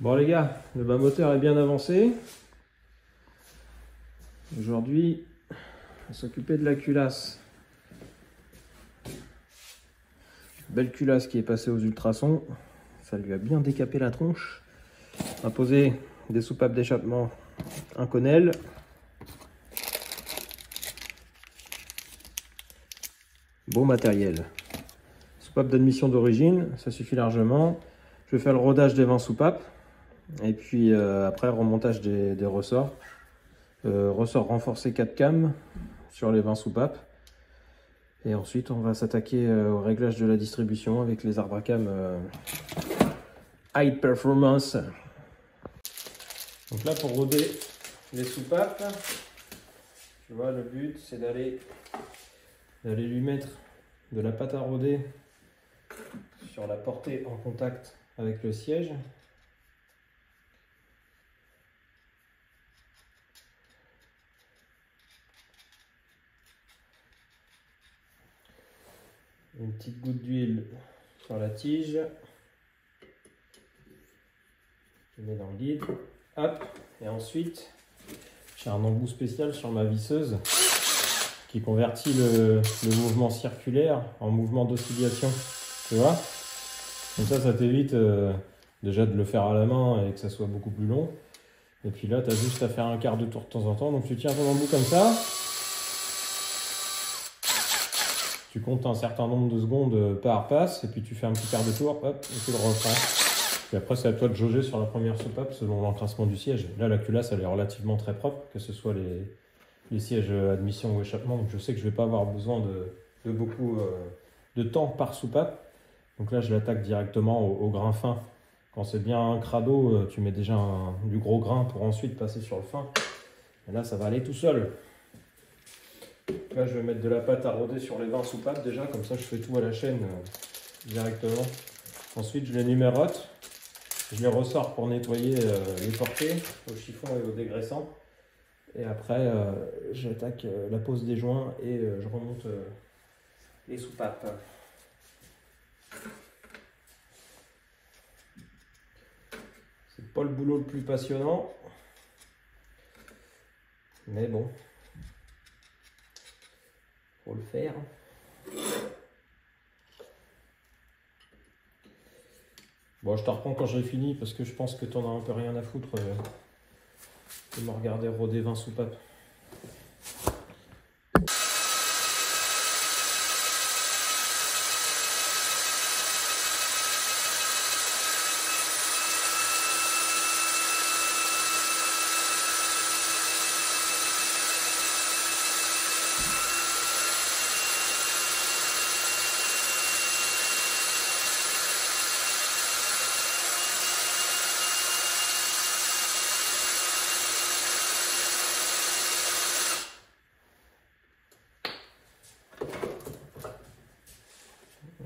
Bon les gars, le bas moteur est bien avancé. Aujourd'hui, on va s'occuper de la culasse. Belle culasse qui est passée aux ultrasons. Ça lui a bien décapé la tronche. On va poser des soupapes d'échappement Inconel. Bon matériel. Soupape d'admission d'origine, ça suffit largement. Je vais faire le rodage des 20 soupapes. Et puis après, remontage des ressorts. Ressort renforcé 4 cam sur les 20 soupapes. Et ensuite, on va s'attaquer au réglage de la distribution avec les arbres à cam High Performance. Donc là, pour roder les soupapes, tu vois, le but, c'est d'aller lui mettre de la pâte à roder sur la portée en contact avec le siège. Une petite goutte d'huile sur la tige. Je mets dans le guide. Hop. Et ensuite, j'ai un embout spécial sur ma visseuse qui convertit le mouvement circulaire en mouvement d'oscillation. Tu vois? Comme ça t'évite déjà de le faire à la main et que ça soit beaucoup plus long. Et puis là, tu as juste à faire un quart de tour de temps en temps. Donc tu tiens ton embout comme ça. Tu comptes un certain nombre de secondes par passe. Et puis tu fais un petit quart de tour. Hop, et tu le reprends. Puis après, c'est à toi de jauger sur la première soupape selon l'encrassement du siège. Là, la culasse, elle est relativement très propre, que ce soit les sièges admission ou échappement. Donc je sais que je ne vais pas avoir besoin de beaucoup de temps par soupape. Donc là, je l'attaque directement au grain fin. Quand c'est bien un crado, tu mets déjà du gros grain pour ensuite passer sur le fin. Et là, ça va aller tout seul. Là, je vais mettre de la pâte à roder sur les 20 soupapes déjà. Comme ça, je fais tout à la chaîne directement. Ensuite, je les numérote. Je les ressors pour nettoyer les portées au chiffon et au dégraissant. Et après, j'attaque la pose des joints et je remonte les soupapes. C'est pas le boulot le plus passionnant. Mais bon. Faut le faire. Bon, je te reprends quand j'ai fini parce que je pense que tu en as un peu rien à foutre de me regarder roder 20 soupapes.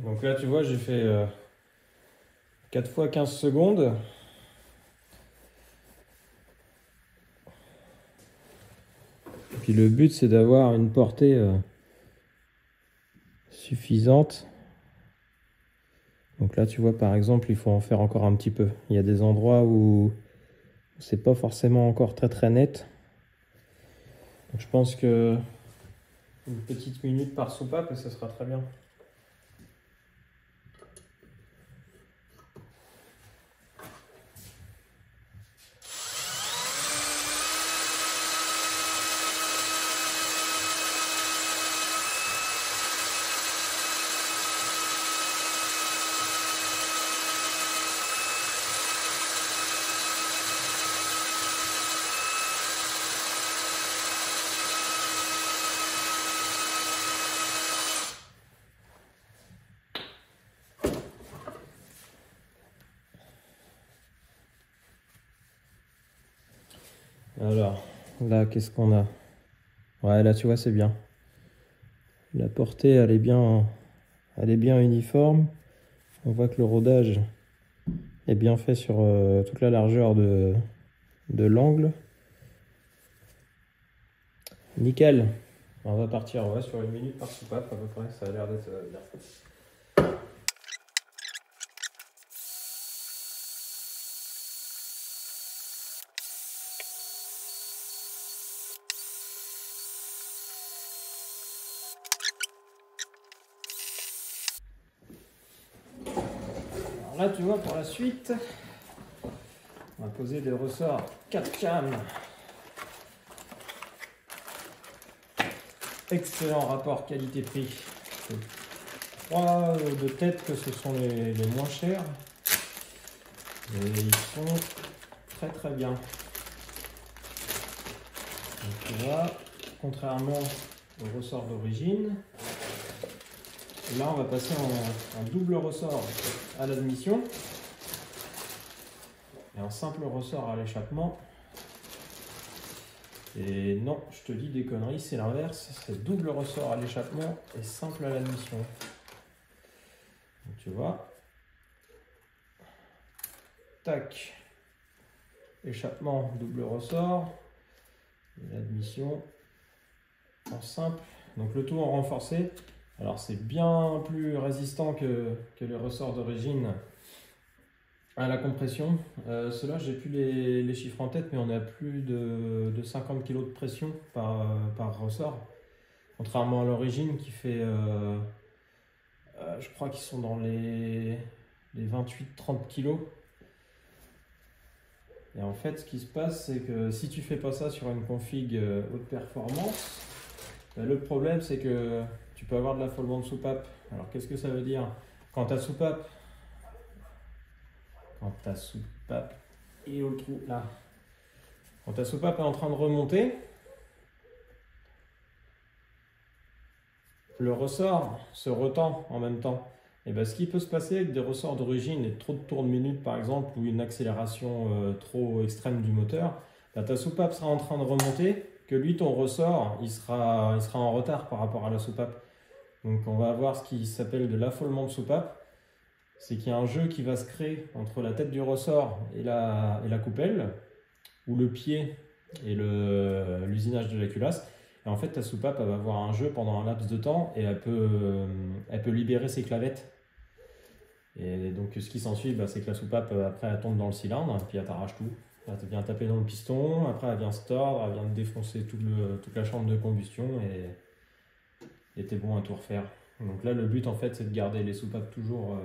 Donc là, tu vois, j'ai fait 4 fois 15 secondes. Et puis le but, c'est d'avoir une portée suffisante. Donc là, tu vois, par exemple, il faut en faire encore un petit peu. Il y a des endroits où c'est pas forcément encore très net. Donc je pense que une petite minute par soupape et ça sera très bien. Alors, là, qu'est-ce qu'on a? Ouais, là, tu vois, c'est bien. La portée, elle est bien uniforme. On voit que le rodage est bien fait sur toute la largeur de l'angle. Nickel. On va partir sur une minute par soupape à peu près. Ça a l'air d'être bien. là, tu vois, pour la suite, on va poser des ressorts 4 cam. Excellent rapport qualité-prix. Je crois de tête que ce sont les moins chers. Et ils sont très très bien. Donc tu vois, contrairement au ressort d'origine, là on va passer en double ressort à l'admission et un simple ressort à l'échappement. Et non, je te dis des conneries, c'est l'inverse, c'est double ressort à l'échappement et simple à l'admission. Donc tu vois, tac, échappement, double ressort, et l'admission en simple, donc le tout en renforcé. Alors c'est bien plus résistant que les ressorts d'origine à la compression. Ceux-là, j'ai plus les chiffres en tête, mais on est à plus de 50 kg de pression par ressort. Contrairement à l'origine qui fait, je crois qu'ils sont dans les 28-30 kg. Et en fait, ce qui se passe, c'est que si tu fais pas ça sur une config haute performance, le problème, c'est que tu peux avoir de l'affolement de soupape. Alors, qu'est-ce que ça veut dire? Quand ta soupape et au trou là, quand ta soupape est en train de remonter, le ressort se retend en même temps. Et bien, ce qui peut se passer avec des ressorts d'origine et trop de tours de minute par exemple, ou une accélération trop extrême du moteur, ben, ta soupape sera en train de remonter, que lui, ton ressort, il sera en retard par rapport à la soupape. Donc on va avoir ce qui s'appelle de l'affolement de soupape. C'est qu'il y a un jeu qui va se créer entre la tête du ressort et la coupelle, ou le pied et l'usinage de la culasse. Et en fait, ta soupape elle va avoir un jeu pendant un laps de temps et elle peut libérer ses clavettes. Et donc ce qui s'ensuit, bah, c'est que la soupape, après, elle tombe dans le cylindre et puis elle t'arrache tout. Elle vient taper dans le piston, après elle vient se tordre, elle vient défoncer toute la chambre de combustion et t'es bon à tout refaire. Donc là, le but, en fait, c'est de garder les soupapes toujours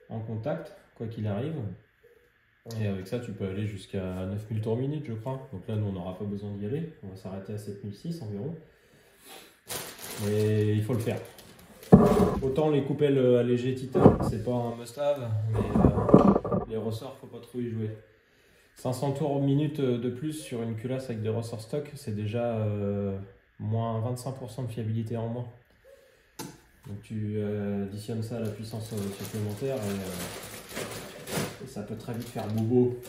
en contact, quoi qu'il arrive. Et avec ça, tu peux aller jusqu'à 9000 tours minute, je crois. Donc là, nous, on n'aura pas besoin d'y aller. On va s'arrêter à 7006 environ. Mais il faut le faire. Autant les coupelles allégées titane, c'est pas un must-have, mais les ressorts, faut pas trop y jouer. 500 tours minute de plus sur une culasse avec des ressorts stock, c'est déjà moins 25% de fiabilité en moins. Donc tu additionnes ça à la puissance supplémentaire et ça peut très vite faire bobo.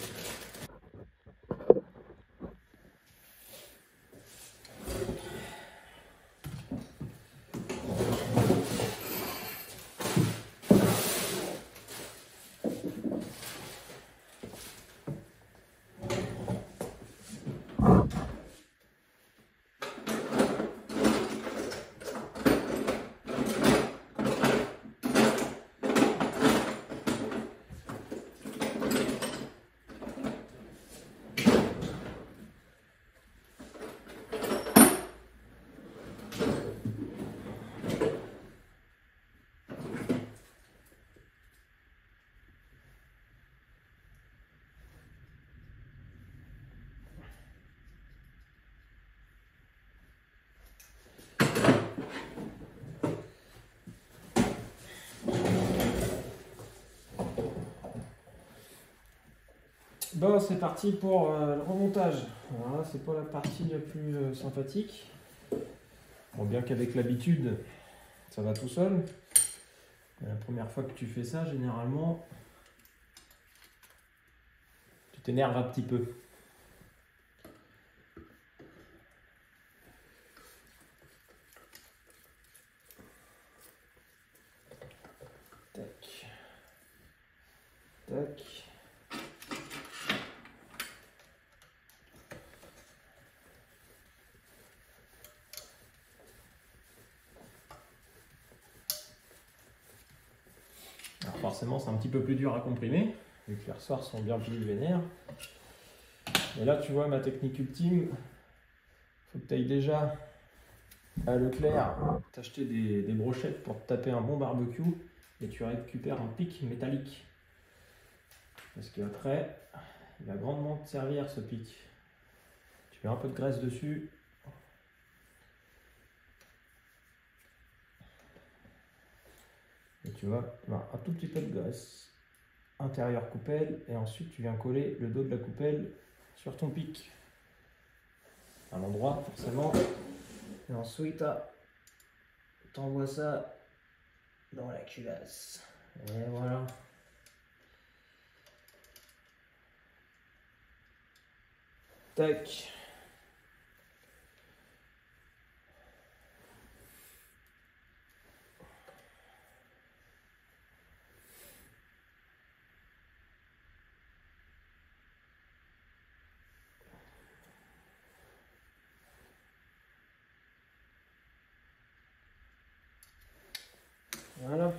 Bon, c'est parti pour le remontage. Voilà, c'est pas la partie la plus sympathique. Bon, bien qu'avec l'habitude, ça va tout seul. La première fois que tu fais ça, généralement, tu t'énerves un petit peu. Tac. Tac. Alors forcément, c'est un petit peu plus dur à comprimer, vu que les ressorts sont bien plus vénères. Et là, tu vois, ma technique ultime, il faut que tu ailles déjà à Leclerc t'acheter des brochettes pour te taper un bon barbecue et tu récupères un pic métallique. Parce qu'après, il va grandement te servir ce pic. Tu mets un peu de graisse dessus. Et tu vas avoir un tout petit peu de graisse intérieur coupelle. Et ensuite, tu viens coller le dos de la coupelle sur ton pic. À l'endroit, forcément. Et ensuite, tu envoies ça dans la culasse. Et voilà. Tac. Voilà.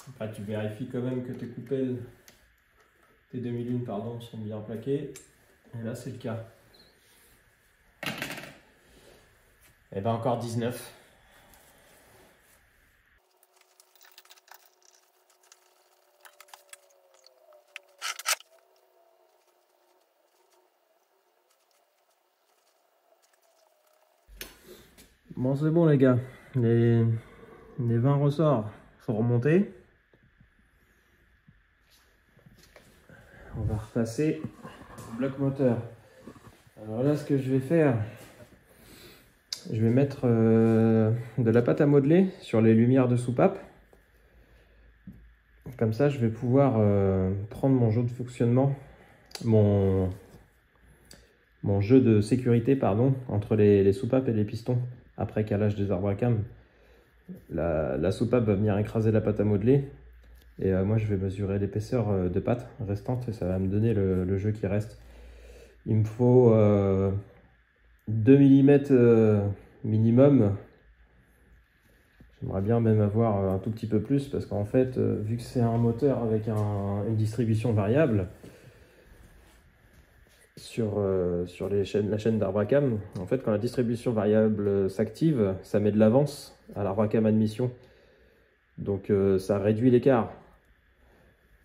Après, tu vérifies quand même que tes coupelles, tes demi-lunes, pardon, sont bien plaquées. Et là, c'est le cas. Et ben encore 19. Bon, c'est bon les gars. Les 20 ressorts sont remontés. On va repasser au bloc moteur. Alors là, ce que je vais faire, je vais mettre de la pâte à modeler sur les lumières de soupape. Comme ça, je vais pouvoir prendre mon jeu de fonctionnement, mon jeu de sécurité, pardon, entre les soupapes et les pistons après calage des arbres à cam. La soupape va venir écraser la pâte à modeler. Et moi, je vais mesurer l'épaisseur de pâte restante et ça va me donner le jeu qui reste. Il me faut 2 mm minimum. J'aimerais bien même avoir un tout petit peu plus parce qu'en fait, vu que c'est un moteur avec une distribution variable sur la chaîne d'arbre à cam, en fait, quand la distribution variable s'active, ça met de l'avance à l'arbre à cam admission. Donc ça réduit l'écart.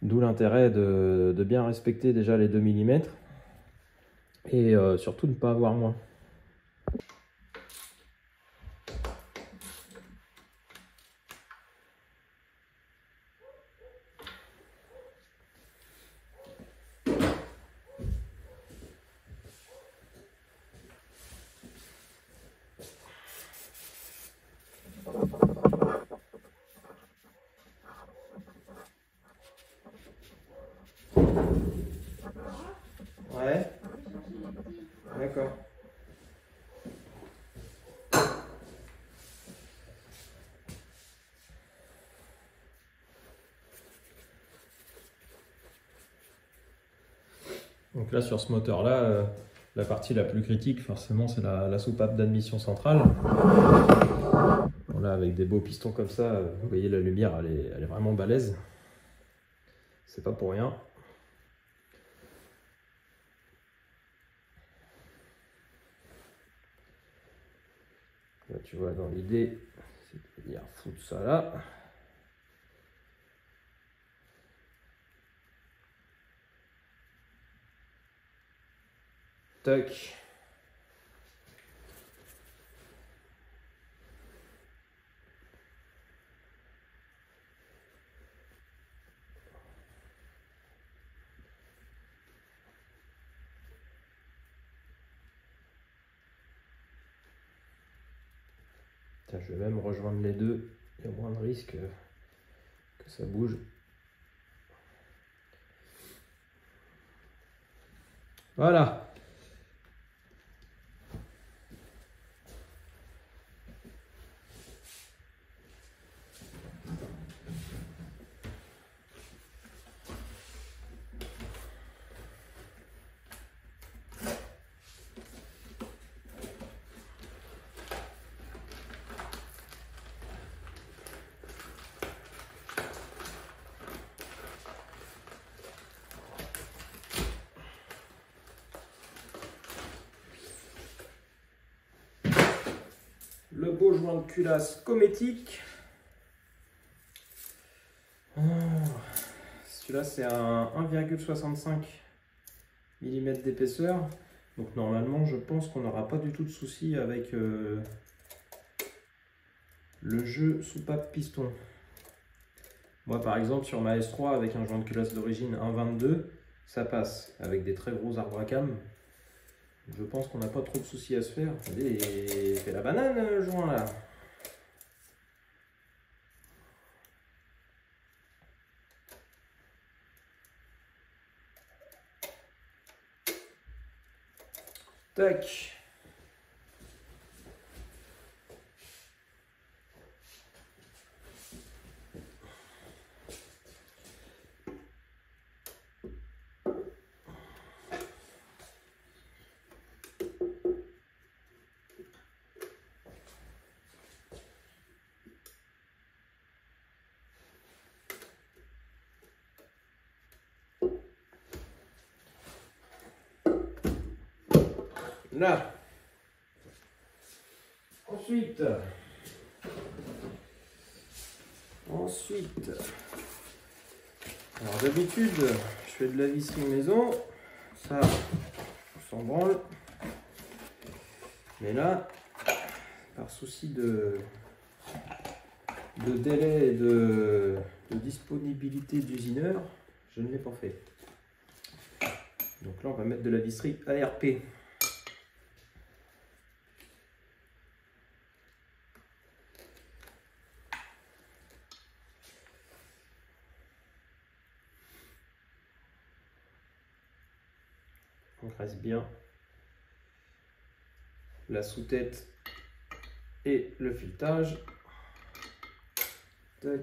D'où l'intérêt de bien respecter déjà les 2 mm et surtout ne pas avoir moins. Ouais, d'accord. Donc là, sur ce moteur-là, la partie la plus critique, forcément, c'est la soupape d'admission centrale. Bon, là, avec des beaux pistons comme ça, vous voyez, la lumière, elle est vraiment balèze. C'est pas pour rien. Là, tu vois, dans l'idée, c'est de venir foutre ça là. Tac. Tiens, je vais même rejoindre les deux. Il y a moins de risque que ça bouge. Voilà. le beau joint de culasse Cometic. Celui-là c'est un 1,65 mm d'épaisseur. Donc normalement je pense qu'on n'aura pas du tout de souci avec le jeu soupape piston. Moi par exemple sur ma S3 avec un joint de culasse d'origine 1,22, ça passe avec des très gros arbres à cam. Je pense qu'on n'a pas trop de soucis à se faire. Regardez, il fait la banane le joint là. Tac. Là. Ensuite, alors d'habitude, je fais de la visserie maison, ça, on s'en branle. Mais là, par souci de délai et de disponibilité d'usineur, je ne l'ai pas fait. Donc là, on va mettre de la visserie ARP. On reste bien la sous-tête et le filetage. Tac.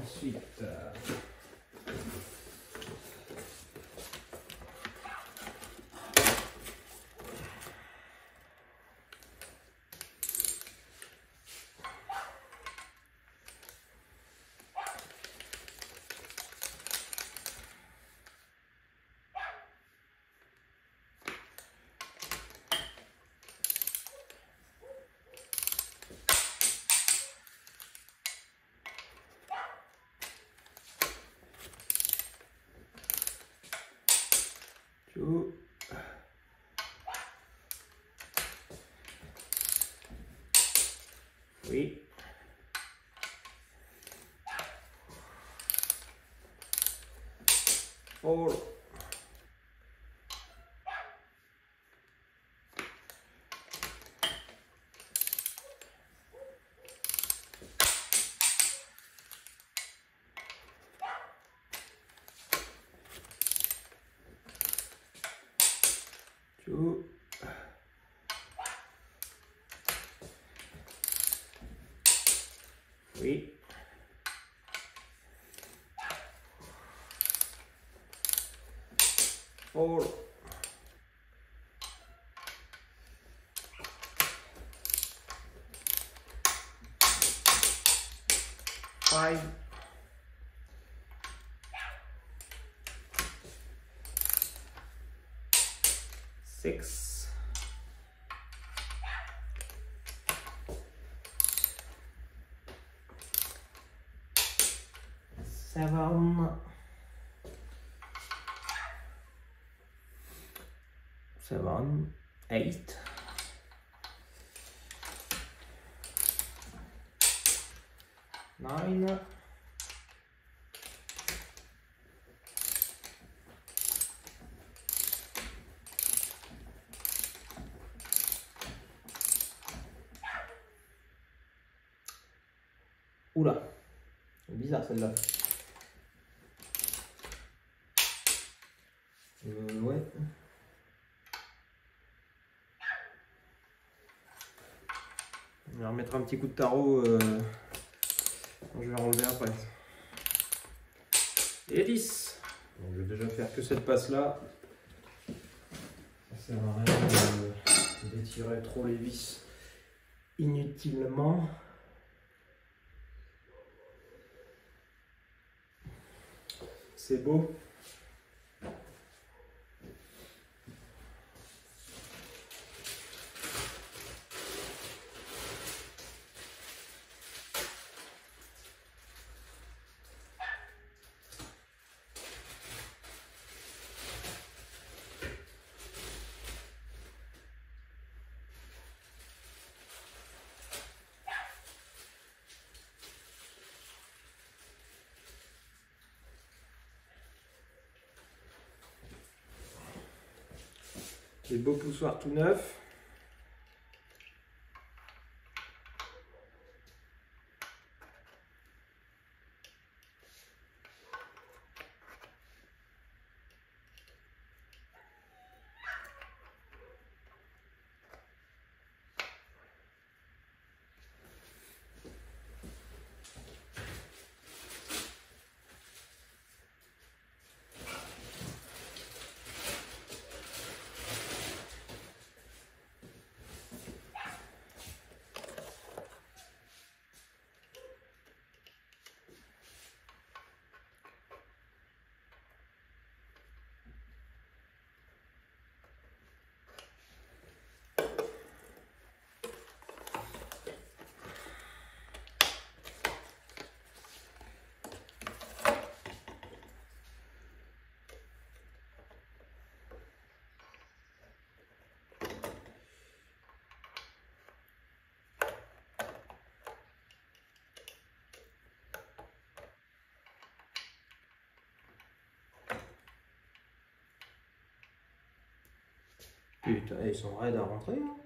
Ensuite, oui. Four. Two. Oui. Four. Five. Six. Seven, 8, 9, 'Oula, c'est bizarre celle-là. Ouais. On va remettre un petit coup de tarot Je vais enlever après. Hélice. Donc je vais déjà faire que cette passe là. Ça sert à rien d'étirer trop les vis inutilement. C'est beau. Des beaux poussoirs tout neufs. Putain, ils sont raides à rentrer. Hein.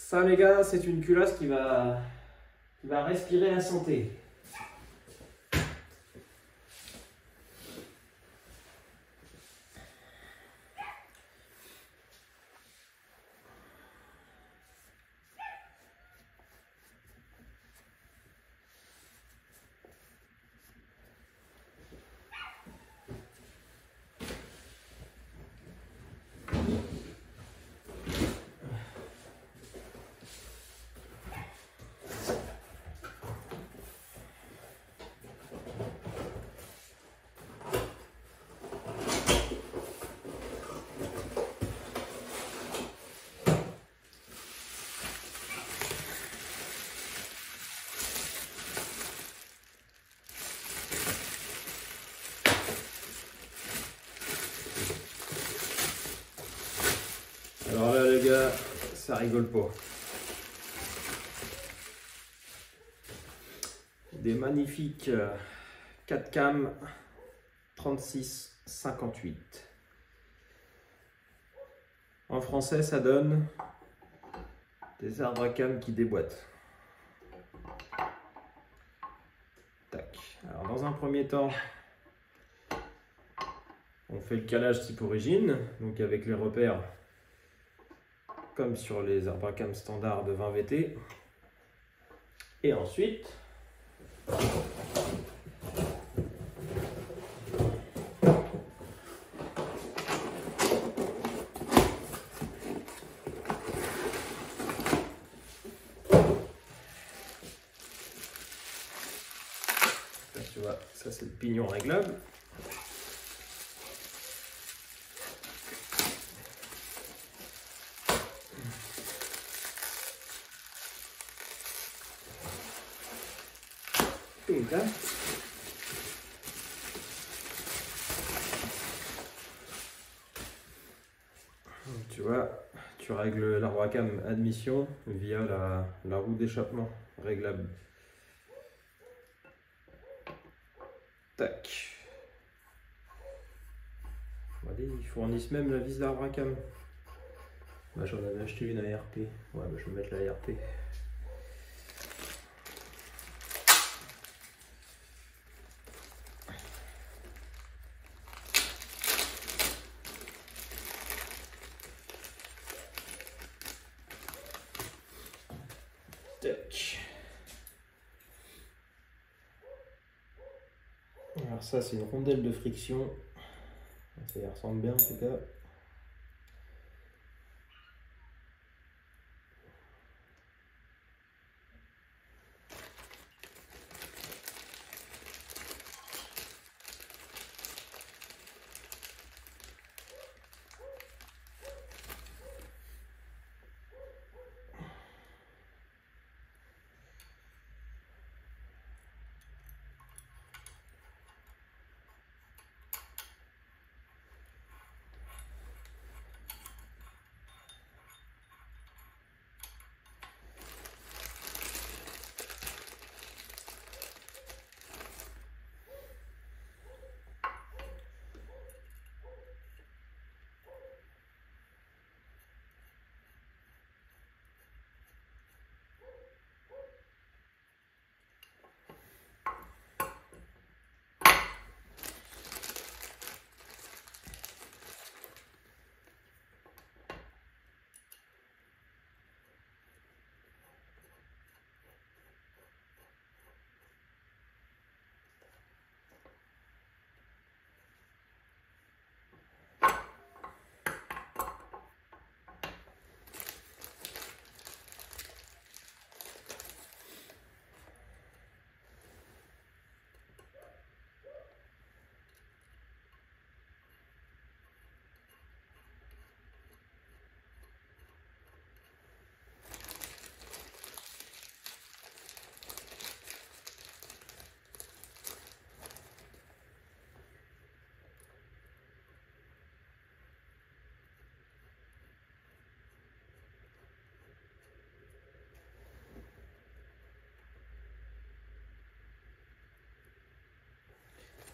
Ça les gars, c'est une culasse qui va respirer la santé. Alors là les gars, ça rigole pas. Des magnifiques 4 cam 36-58. En français ça donne des arbres à cam qui déboîtent. Tac. Alors dans un premier temps, on fait le calage type origine, donc avec les repères comme sur les arbres à cam standards de 20 VT. Et ensuite, là, tu vois, ça c'est le pignon réglable. Là. Tu vois, tu règles l'arbre à cam admission via la roue d'échappement réglable. Tac. Allez, ils fournissent même la vis d'arbre à cam. Bah, j'en avais acheté une ARP. Ouais, bah, je vais mettre la ARP. Alors ça c'est une rondelle de friction, ça y ressemble bien en tout cas.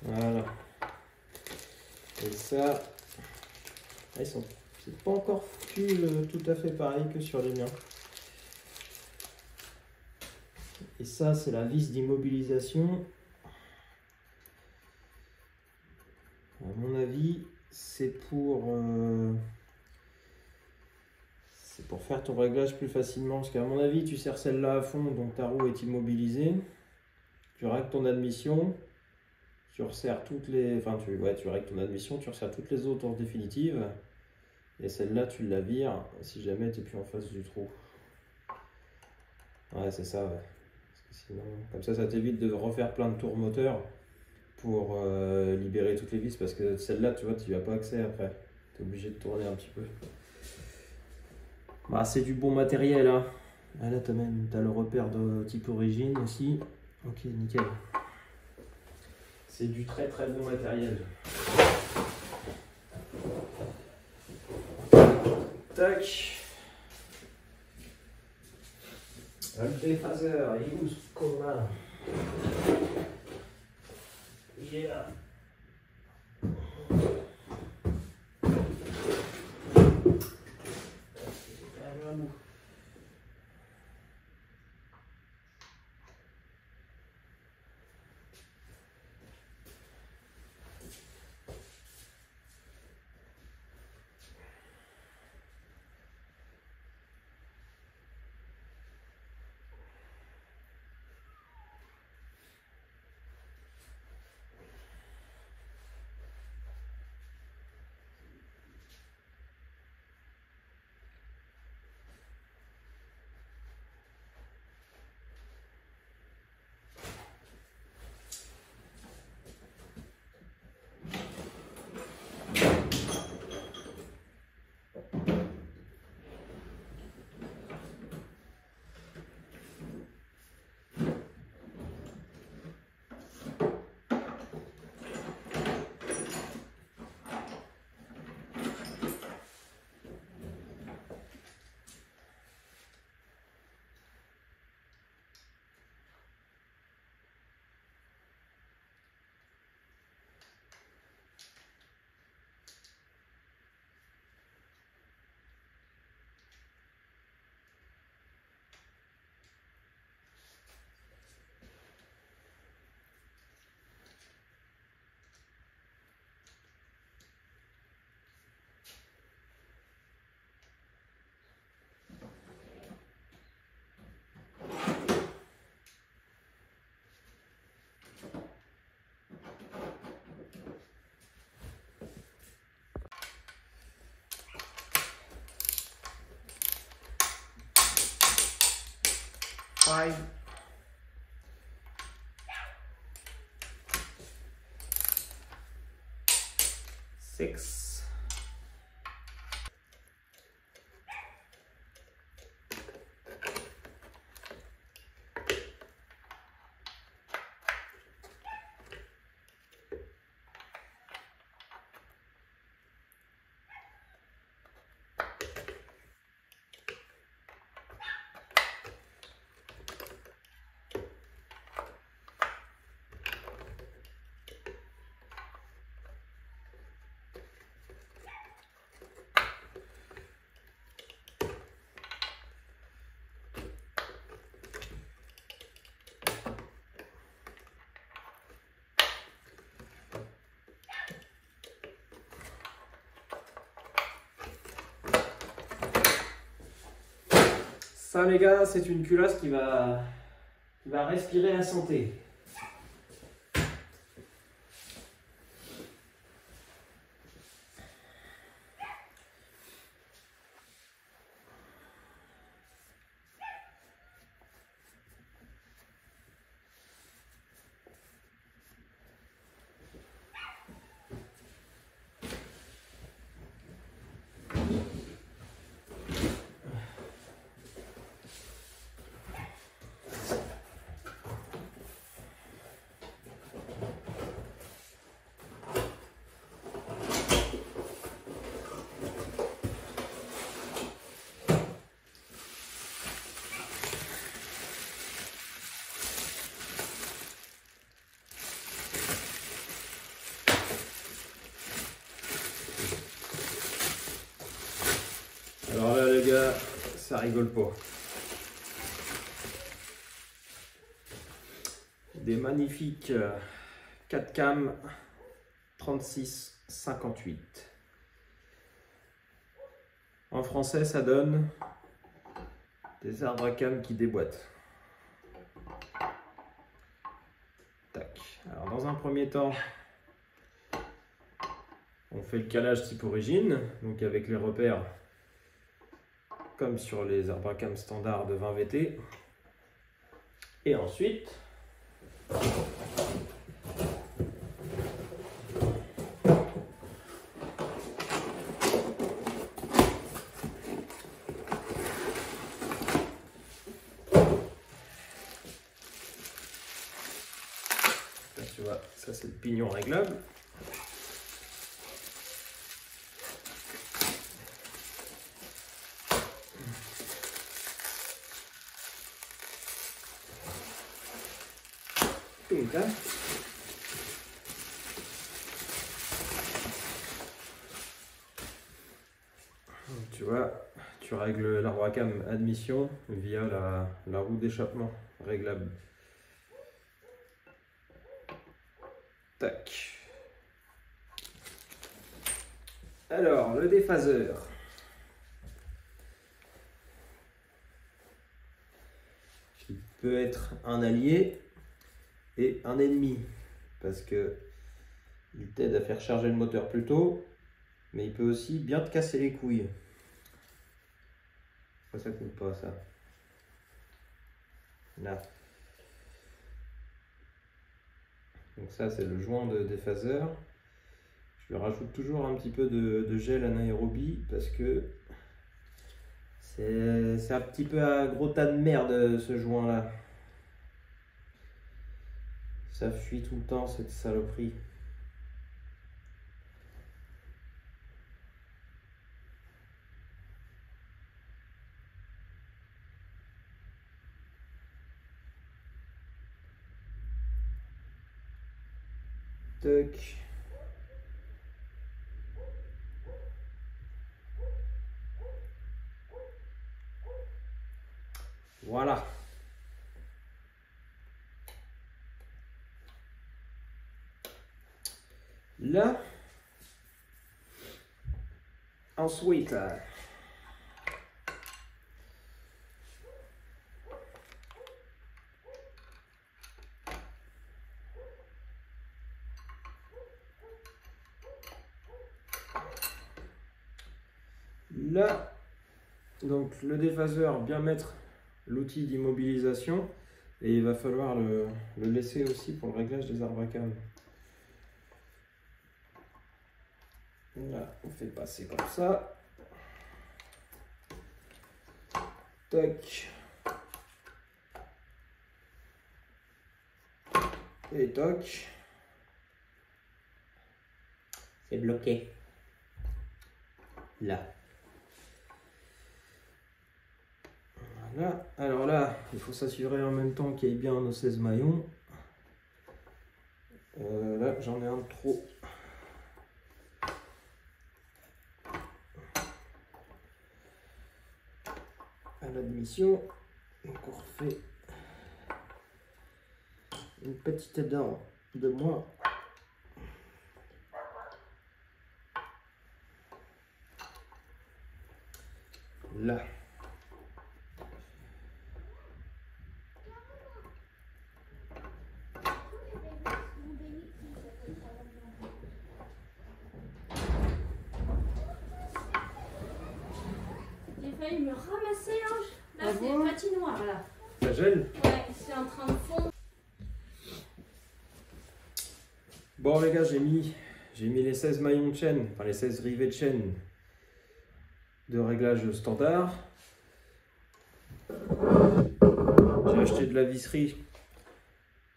Voilà. Et ça, ils sont c'est pas encore foutu tout à fait pareil que sur les miens. Et ça, c'est la vis d'immobilisation. À mon avis, c'est pour faire ton réglage plus facilement. Parce qu'à mon avis, tu serres celle-là à fond, donc ta roue est immobilisée. Tu règles ton admission. Tu resserres toutes les... Enfin, tu règles ton admission, tu resserres toutes les autres en définitive. Et celle-là, tu la vires si jamais tu n'es plus en face du trou. Ouais, c'est ça, ouais. Parce que sinon, comme ça t'évite de refaire plein de tours moteurs pour libérer toutes les vis. Parce que celle-là, tu vois, tu n'y as pas accès après. Tu es obligé de tourner un petit peu. Bah, c'est du bon matériel, hein. Ah, là, t'as le repère de type origine aussi. Ok, nickel. C'est du très très bon matériel. Tac. Le déphaseur, il est où ce con-là? Il est là. Five. 6. Ça, les gars, c'est une culasse qui va respirer la santé. Alors là, les gars, ça rigole pas. des magnifiques 4 cam 36-58. En français, ça donne des arbres à cam qui déboîtent. Tac. Alors, dans un premier temps, on fait le calage type origine, donc avec les repères comme sur les arbres à cam standards de 20 VT. Et ensuite, là, tu vois, ça c'est le pignon réglable. Là. Tu vois, tu règles l'arbre à cam admission via la roue d'échappement réglable. Tac. Alors, le déphaseur. Qui peut être un allié et un ennemi, parce que il t'aide à faire charger le moteur plus tôt, mais il peut aussi bien te casser les couilles. Ça coule pas, ça. Là. Donc ça, c'est le joint de déphaseur. Je lui rajoute toujours un petit peu de gel anaérobie, parce que c'est un petit peu un gros tas de merde, ce joint-là. Ça fuit tout le temps, cette saloperie. Tac. Voilà. Là, ensuite, là, donc le déphaseur, bien mettre l'outil d'immobilisation, et il va falloir le laisser aussi pour le réglage des arbres à cam. Là, on fait passer comme ça. Tac. Et toc. C'est bloqué. Là. Voilà. Alors là, il faut s'assurer en même temps qu'il y ait bien nos 16 maillons. Là, j'en ai un de trop. À l'admission, donc on refait une petite dent de moins. Là. J'ai failli me ramasser l'ange. Là, c'est une patinoire là. Ça gèle? Ouais, c'est en train de fondre. Bon les gars, j'ai mis les 16 maillons de chaîne, enfin les 16 rivets de chaîne de réglage standard. J'ai acheté de la visserie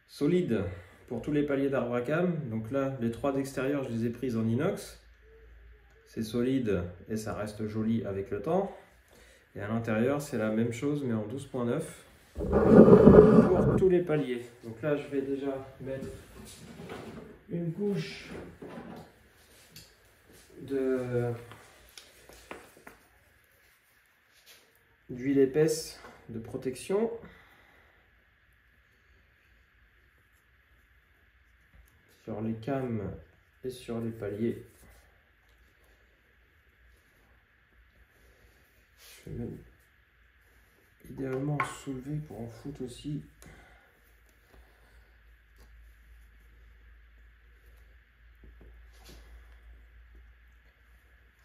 solide pour tous les paliers d'arbre à cam. Donc là, les 3 d'extérieur, je les ai prises en inox. C'est solide et ça reste joli avec le temps. Et à l'intérieur, c'est la même chose mais en 12.9 pour tous les paliers. Donc là, je vais déjà mettre une couche d'huile épaisse de protection. sur les cames et sur les paliers. Je vais même idéalement soulever pour en foutre aussi.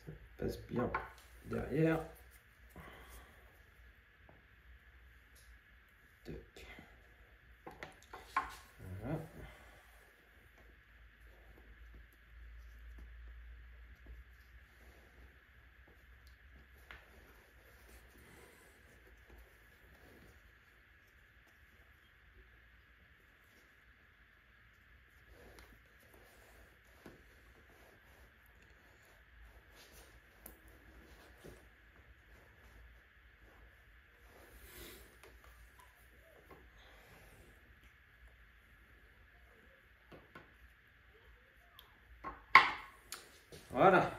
Ça passe bien derrière. Tac. Voilà. Voilà.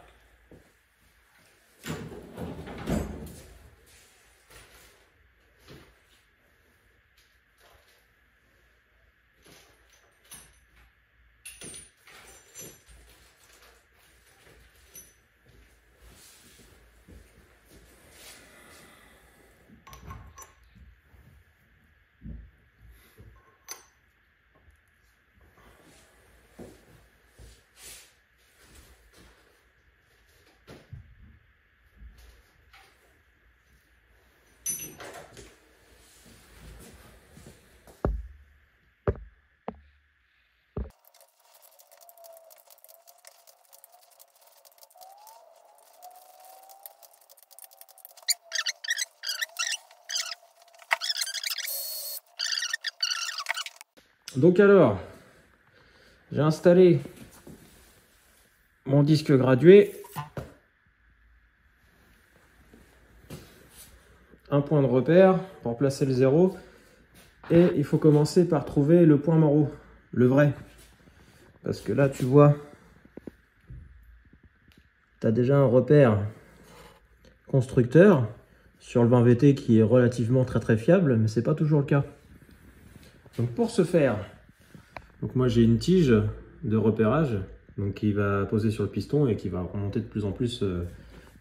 Donc alors, j'ai installé mon disque gradué, un point de repère pour placer le 0, et il faut commencer par trouver le point Moreau, le vrai. Parce que là, tu vois, tu as déjà un repère constructeur sur le 20 VT qui est relativement très fiable, mais c'est pas toujours le cas. Donc pour ce faire, donc moi j'ai une tige de repérage donc qui va poser sur le piston et qui va remonter de plus en plus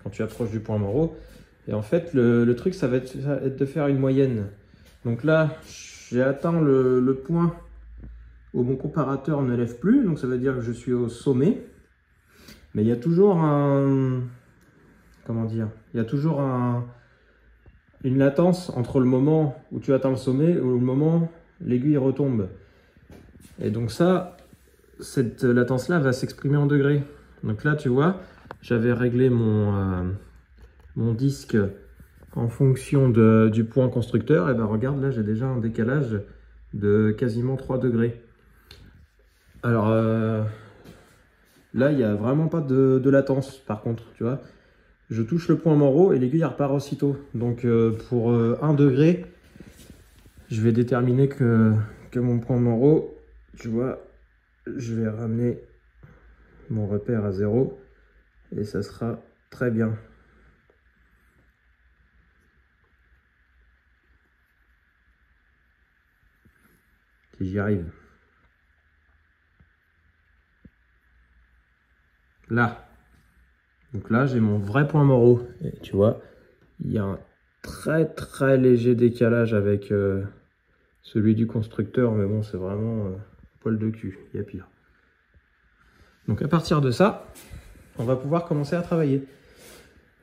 quand tu approches du point Moreau. Et en fait le truc ça va être de faire une moyenne. Donc là j'ai atteint le point où mon comparateur ne lève plus, donc ça veut dire que je suis au sommet. Mais il y a toujours un... Comment dire? Il y a toujours une latence entre le moment où tu atteins le sommet et le moment où l'aiguille retombe. Et donc ça, cette latence-là va s'exprimer en degrés. Donc là, tu vois, j'avais réglé mon disque en fonction du point constructeur. Et ben regarde, là, j'ai déjà un décalage de quasiment 3 degrés. Alors là, il n'y a vraiment pas de latence, par contre, tu vois. Je touche le point Moreau et l'aiguille repart aussitôt. Donc pour 1 degré, je vais déterminer que mon point Moreau, tu vois, je vais ramener mon repère à 0 et ça sera très bien. Si j'y arrive. Là. Donc là, j'ai mon vrai point Moreau. Et tu vois, il y a un très léger décalage avec celui du constructeur, mais bon, c'est vraiment poil de cul, il y a pire. Donc à partir de ça, on va pouvoir commencer à travailler.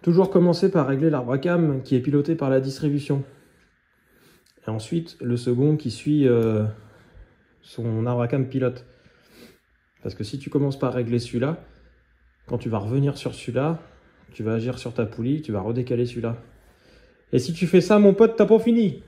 Toujours commencer par régler l'arbre à cam qui est piloté par la distribution. Et ensuite, le second qui suit son arbre à cam pilote. Parce que si tu commences par régler celui-là, quand tu vas revenir sur celui-là, tu vas agir sur ta poulie, tu vas redécaler celui-là. Et si tu fais ça, mon pote, t'as pas fini.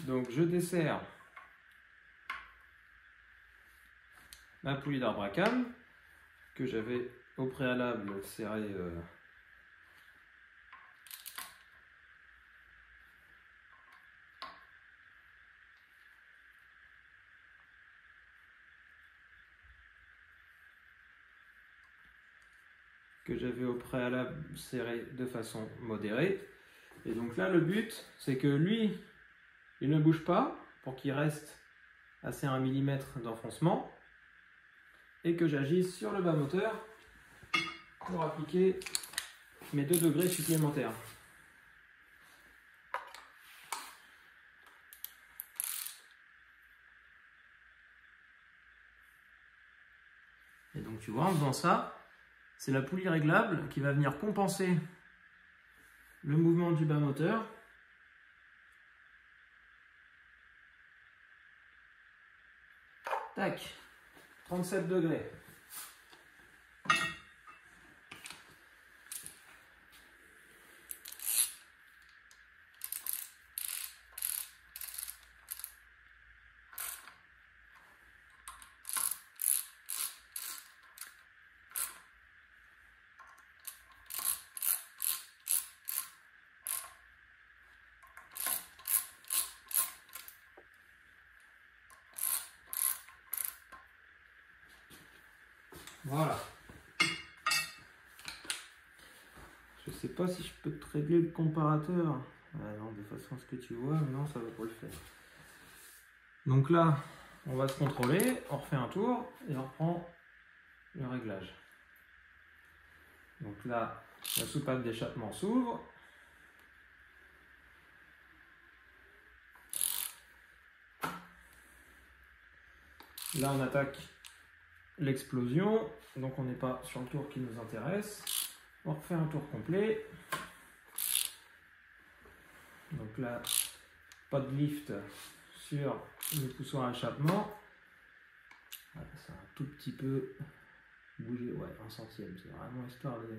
Donc je desserre ma poulie d'arbre à cam que j'avais au préalable serrée que j'avais au préalable serré de façon modérée. Et donc là, le but, c'est que lui, il ne bouge pas pour qu'il reste assez 1 mm d'enfoncement et que j'agisse sur le bas moteur pour appliquer mes 2 degrés supplémentaires. Et donc tu vois, en faisant ça, c'est la poulie réglable qui va venir compenser le mouvement du bas moteur. Tac, 37 degrés. Voilà. Je sais pas si je peux te régler le comparateur. Ah non, de façon à ce que tu vois, non, ça va pas le faire. Donc là, on va se contrôler, on refait un tour et on reprend le réglage. Donc là, la soupape d'échappement s'ouvre. Là, on attaque l'explosion, donc on n'est pas sur le tour qui nous intéresse. On refait un tour complet. Donc là, pas de lift sur le poussoir à échappement. Voilà, ça a un tout petit peu bougé, ouais, 1 centième, c'est vraiment histoire de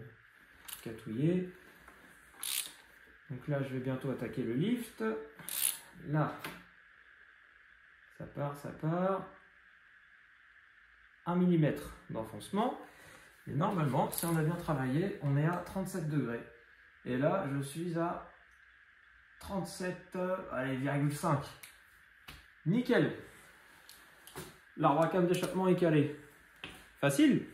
catouiller. Donc là, je vais bientôt attaquer le lift. Là, ça part. 1 mm d'enfoncement. Et normalement, si on a bien travaillé, on est à 37 degrés. Et là, je suis à 37,5. Nickel. L'arbre à cam d'échappement est calé. Facile.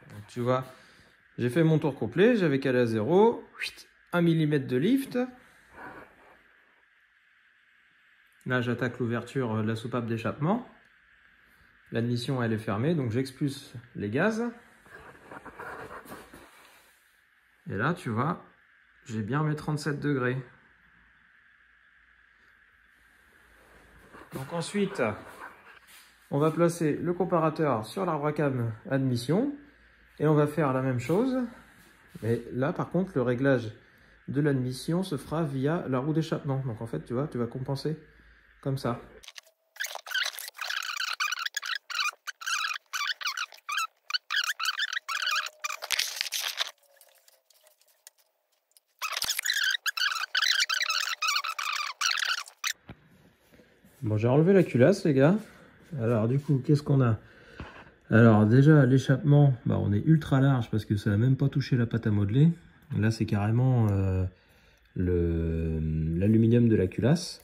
Donc, tu vois, j'ai fait mon tour complet, j'avais calé à 0. 1 mm de lift. Là, j'attaque l'ouverture de la soupape d'échappement. L'admission, elle est fermée, donc j'expulse les gaz. Et là, tu vois, j'ai bien mes 37 degrés. Donc ensuite, on va placer le comparateur sur l'arbre à cam admission. Et on va faire la même chose. Mais là, par contre, le réglage de l'admission se fera via la roue d'échappement. Donc en fait, tu vois, tu vas compenser comme ça. Bon, j'ai enlevé la culasse, les gars. Alors du coup, qu'est-ce qu'on a? Alors déjà, l'échappement, bah, on est ultra large parce que ça n'a même pas touché la pâte à modeler. Là, c'est carrément l'aluminium de la culasse.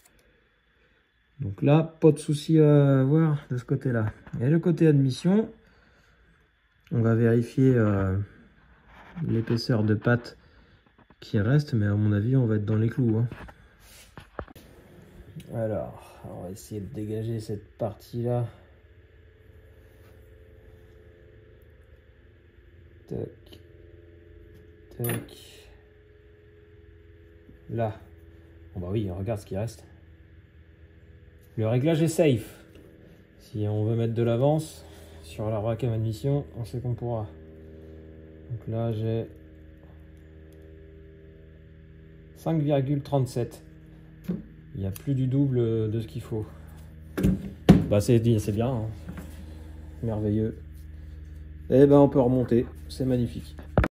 Donc là, pas de souci à avoir de ce côté-là. Et le côté admission, on va vérifier l'épaisseur de pâte qui reste, mais à mon avis, on va être dans les clous. Hein. Alors, on va essayer de dégager cette partie-là. Tac. Tac. Là. Bon bah oui, regarde ce qui reste. Le réglage est safe. Si on veut mettre de l'avance sur l'arbre à cam admission, on sait qu'on pourra. Donc là, j'ai 5,37. Il y a plus du double de ce qu'il faut. Bah c'est bien, hein. Merveilleux. Et ben on peut remonter, c'est magnifique.